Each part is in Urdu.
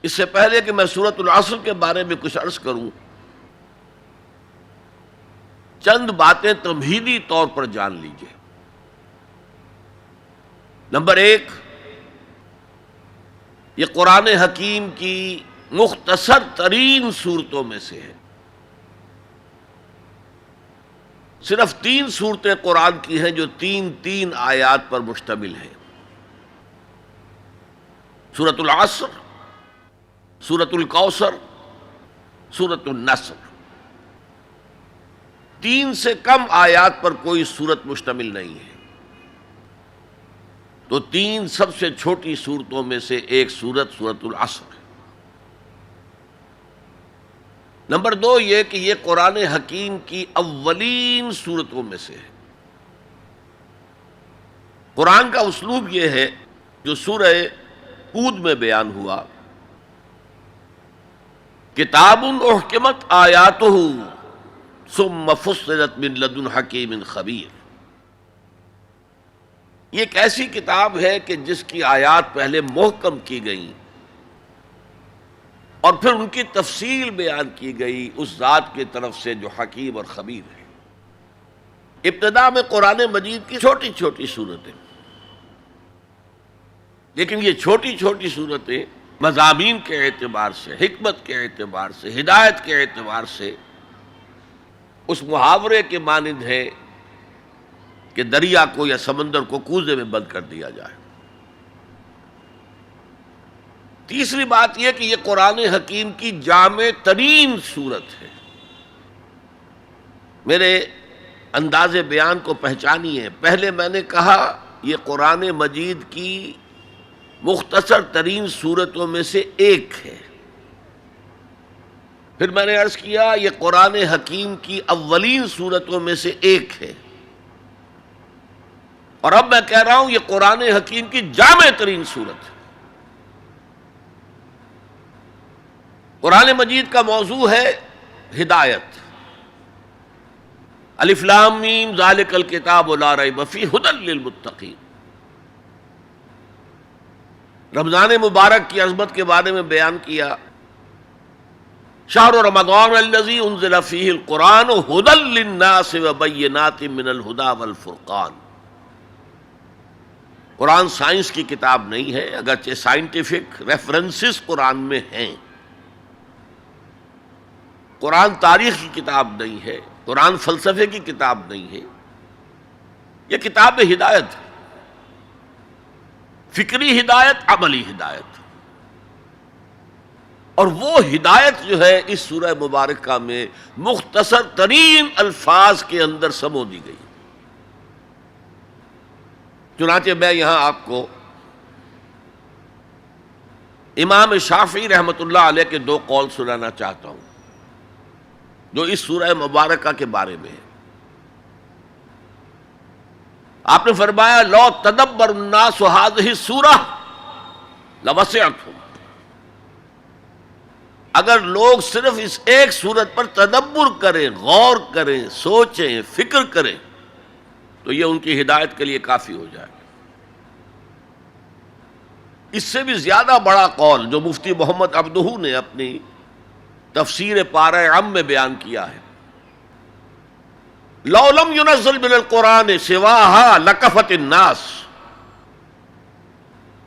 اس سے پہلے کہ میں سورۃ العصر کے بارے میں کچھ عرض کروں، چند باتیں تمہیدی طور پر جان لیجیے۔ نمبر ایک، یہ قرآن حکیم کی مختصر ترین صورتوں میں سے ہے۔ صرف 3 صورتیں قرآن کی ہیں جو 3 آیات پر مشتمل ہیں۔ سورۃ العصر، سورۃ الکوثر، سورۃ النصر۔ 3 سے کم آیات پر کوئی سورت مشتمل نہیں ہے۔ تو 3 سب سے چھوٹی صورتوں میں سے ایک سورت سورۃ العصر ہے۔ نمبر 2 یہ کہ یہ قرآن حکیم کی اولین صورتوں میں سے ہے۔ قرآن کا اسلوب یہ ہے جو سورہ ہود میں بیان ہوا، کتاب احکمت آیاتہ ثم فصلت من لدن حکیم خبیر۔ یہ ایک ایسی کتاب ہے کہ جس کی آیات پہلے محکم کی گئیں اور پھر ان کی تفصیل بیان کی گئی اس ذات کی طرف سے جو حکیم اور خبیر ہے۔ ابتدا میں قرآن مجید کی چھوٹی چھوٹی صورتیں، لیکن یہ چھوٹی چھوٹی صورتیں مضامین کے اعتبار سے، حکمت کے اعتبار سے، ہدایت کے اعتبار سے اس محاورے کے مانند ہے کہ دریا کو یا سمندر کو کوزے میں بند کر دیا جائے۔ تیسری بات یہ کہ یہ قرآن حکیم کی جامع ترین صورت ہے۔ میرے انداز بیان کو پہچانیے، پہلے میں نے کہا یہ قرآن مجید کی مختصر ترین صورتوں میں سے ایک ہے۔ پھر میں نے عرض کیا یہ قرآن حکیم کی اولین صورتوں میں سے ایک ہے، اور اب میں کہہ رہا ہوں یہ قرآن حکیم کی جامع ترین صورت ہے۔ قرآن مجید کا موضوع ہے ہدایت۔ الف لام میم ذالک الکتاب لا ریب فیہ ھدی للمتقین۔ رمضان مبارک کی عظمت کے بارے میں بیان کیا، شہر رمضان الذی انزل فیہ القرآن ھدی للناس وبینات من الھدی والفرقان۔ قرآن سائنس کی کتاب نہیں ہے، اگرچہ سائنٹیفک ریفرنسز قرآن میں ہیں۔ قرآن تاریخ کی کتاب نہیں ہے، قرآن فلسفے کی کتاب نہیں ہے، یہ کتاب ہدایت ہے، فکری ہدایت، عملی ہدایت۔ اور وہ ہدایت جو ہے اس سورہ مبارکہ میں مختصر ترین الفاظ کے اندر سمو دی گئی۔ چنانچہ میں یہاں آپ کو امام شافعی رحمۃ اللہ علیہ کے 2 قول سنانا چاہتا ہوں جو اس سورہ مبارکہ کے بارے میں ہے۔ آپ نے فرمایا لو تدبر الناس هذه السورہ لوسعتهم۔ اگر لوگ صرف اس ایک سورت پر تدبر کریں، غور کریں، سوچیں، فکر کریں تو یہ ان کی ہدایت کے لیے کافی ہو جائے گا۔ اس سے بھی زیادہ بڑا قول جو مفتی محمد عبدہ نے اپنی تفسیر پارہ عم میں بیان کیا ہے، لو لم ينزل من القرآن سواها لکفت الناس۔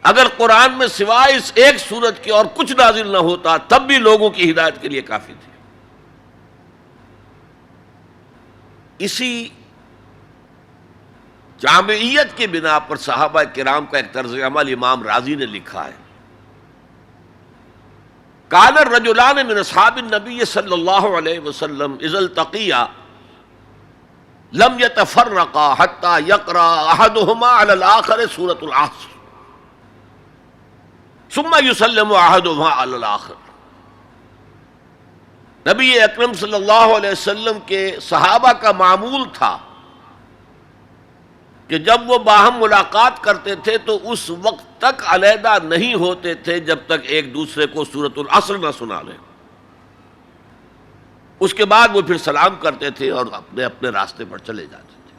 اگر قرآن میں سوائے اس ایک سورت کے اور کچھ نازل نہ ہوتا تب بھی لوگوں کی ہدایت کے لیے کافی تھی۔ اسی جامعیت کی بنا پر صحابہ کرام کا ایک طرز عمل امام رازی نے لکھا ہے، کان الرجلان من اصحاب النبی صلی اللہ علیہ وسلم اذا التقیا لم يتفرقا حتى يقرأ احدهما على الاخر سورة العصر ثم يسلم احدهما على الاخر۔ نبی اکرم صلی اللہ علیہ وسلم کے صحابہ کا معمول تھا کہ جب وہ باہم ملاقات کرتے تھے تو اس وقت تک علیحدہ نہیں ہوتے تھے جب تک ایک دوسرے کو سورۃ العصر نہ سنا لیں۔ اس کے بعد وہ پھر سلام کرتے تھے اور اپنے اپنے راستے پر چلے جاتے تھے۔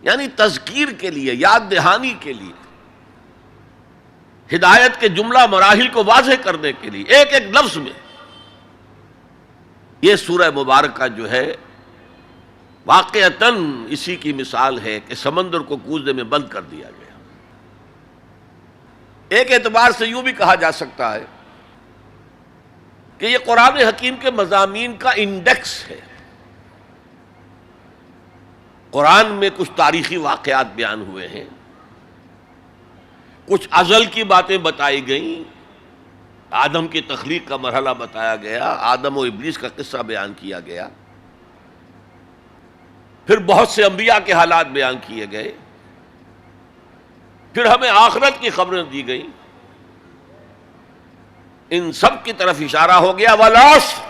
یعنی تذکیر کے لیے، یاد دہانی کے لیے، ہدایت کے جملہ مراحل کو واضح کرنے کے لیے ایک ایک لفظ میں یہ سورہ مبارکہ جو ہے واقعتاً اسی کی مثال ہے کہ سمندر کو کوزے میں بند کر دیا گیا۔ ایک اعتبار سے یوں بھی کہا جا سکتا ہے کہ یہ قرآن حکیم کے مضامین کا انڈیکس ہے۔ قرآن میں کچھ تاریخی واقعات بیان ہوئے ہیں، کچھ ازل کی باتیں بتائی گئیں، آدم کی تخلیق کا مرحلہ بتایا گیا، آدم و ابلیس کا قصہ بیان کیا گیا، پھر بہت سے انبیاء کے حالات بیان کیے گئے، پھر ہمیں آخرت کی خبریں دی گئیں۔ ان سب کی طرف اشارہ ہو گیا والعصر،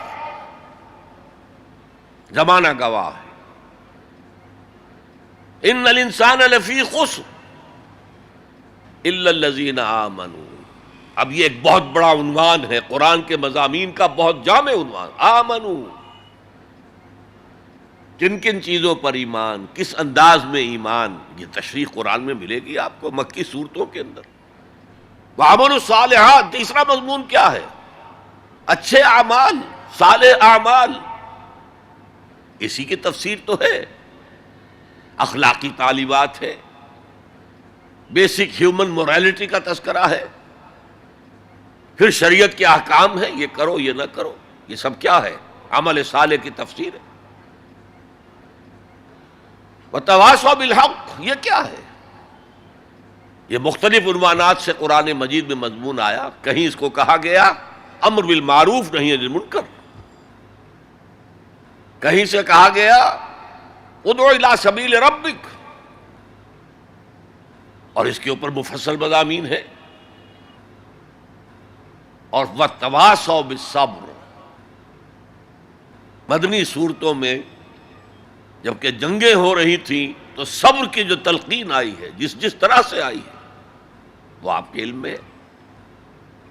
زمانہ گواہ ہے، ان الانسان لفی خسر الا الذین آمنوا۔ اب یہ ایک بہت بڑا عنوان ہے قرآن کے مضامین کا، بہت جامع عنوان، آمنو، کن کن چیزوں پر ایمان، کس انداز میں ایمان، یہ تشریح قرآن میں ملے گی آپ کو مکی صورتوں کے اندر۔ وعملوا الصالحات، تیسرا مضمون کیا ہے؟ اچھے اعمال، صالح اعمال، اسی کی تفسیر تو ہے، اخلاقی تعلیمات ہے، بیسک ہیومن موریلٹی کا تذکرہ ہے، پھر شریعت کے احکام ہیں، یہ کرو یہ نہ کرو، یہ سب کیا ہے؟ عمل صالح کی تفسیر ہے۔ وتواصوا بالحق، یہ کیا ہے؟ یہ مختلف عنوانات سے قرآن مجید میں مضمون آیا۔ کہیں اس کو کہا گیا امر بالمعروف نہی عن المنکر، کہیں سے کہا گیا ادعو الی سبیل ربک، اور اس کے اوپر مفصل مضامین ہے۔ اور وتواصوا بالصبر، مدنی صورتوں میں جبکہ جنگیں ہو رہی تھیں تو صبر کی جو تلقین آئی ہے، جس طرح سے آئی ہے وہ آپ کے علم میں ہے۔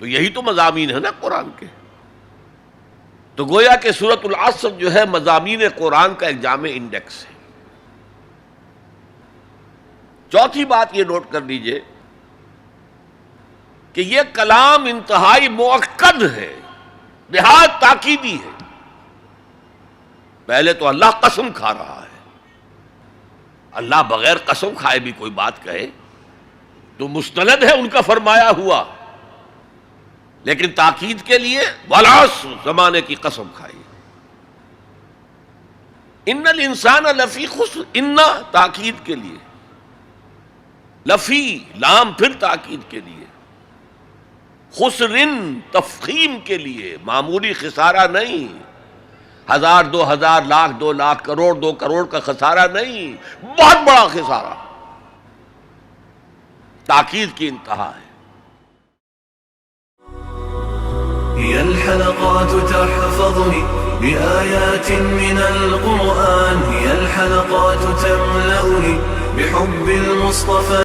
تو یہی تو مضامین ہے نا قرآن کے۔ تو گویا کہ سورۃ العصر جو ہے مضامین قرآن کا ایک جامع انڈیکس ہے۔ چوتھی بات یہ نوٹ کر لیجئے کہ یہ کلام انتہائی مؤکد ہے، نہایت تاکیدی ہے۔ پہلے تو اللہ قسم کھا رہا ہے، اللہ بغیر قسم کھائے بھی کوئی بات کہے تو مستند ہے ان کا فرمایا ہوا، لیکن تاکید کے لیے والعصر، زمانے کی قسم کھائی۔ ان الانسان لفی خسر، ان تاکید کے لیے، لفی لام پھر تاکید کے لیے، خسرن تفخیم کے لیے، معمولی خسارہ نہیں، 1000 2000 لاکھ 2 لاکھ کروڑ 2 کروڑ کا خسارہ نہیں، بہت بڑا خسارہ، تاکید کی انتہا ہے۔ هي الحلقات تحفظني بآيات من القرآن، هي الحلقات تملأني بحب المصطفى